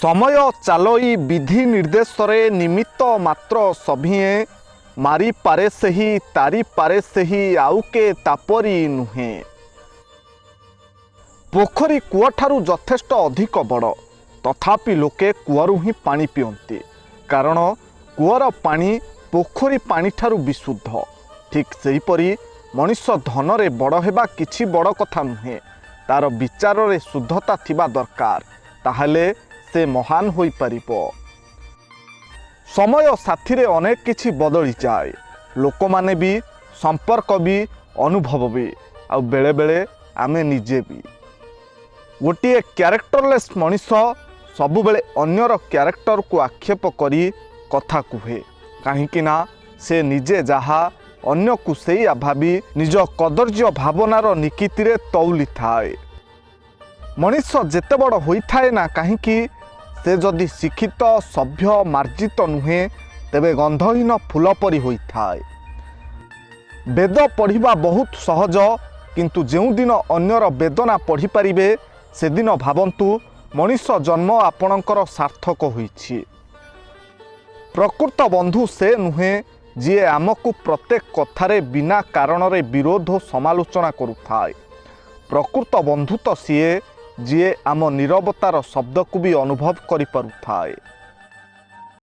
समय चालई विधि निर्देश निमित्त मात्र सभिए मारी पारे से ही तारी पारे से ही आउ के तापरी नुहे। पोखरी कूआ ठारू यथेष्ट अधिक बड़ तथापि लोके कूआरू ही पानी पियंती कारण कूआर पानी पोखरी पानी ठारू विशुद्ध। ठीक सेहीपरि मनुष्य धन रे बड़ हेबा किछि बड़ कथा नुहे, तार विचार रे शुद्धता थिबा दरकार, ताहले से महान होई परिबो। समय साथी रे अनेक किछि बदली जाए, लोक माने भी, संपर्क भी, अनुभव भी, आ बेले बेले आमे निजे भी। गोटे क्यारेक्टरलेस मनुष्य सबु बेले अन्यर क्यारेक्टर को आक्षेप करी कथा कुहे, काहींकि ना से निजे जहा अन्य को सेई भावी निज कदर्य भावनार निकितिरे तौली थाए। मनुष्य जेते बड़ होई थाए ना काहींकि से जदि शिक्षित सभ्य मार्जित नुहे तेबे गंधहीन फूल परी होई थाए। वेद पढ़िबा बहुत सहज, किंतु जेउ दिन अन्यर वेदना पढ़ी पारिबे से दिन भावंतु मनुष्य जन्म आपणकर सार्थक होईछि। प्रकृत बंधु से नुहे जी आमको प्रत्येक कथारे बिना कारण रे विरोध और समालोचना करुथाए। प्रकृत बंधु तो सीए जी आम नीरवतार शब्द को भी अनुभव करि पारुथाए।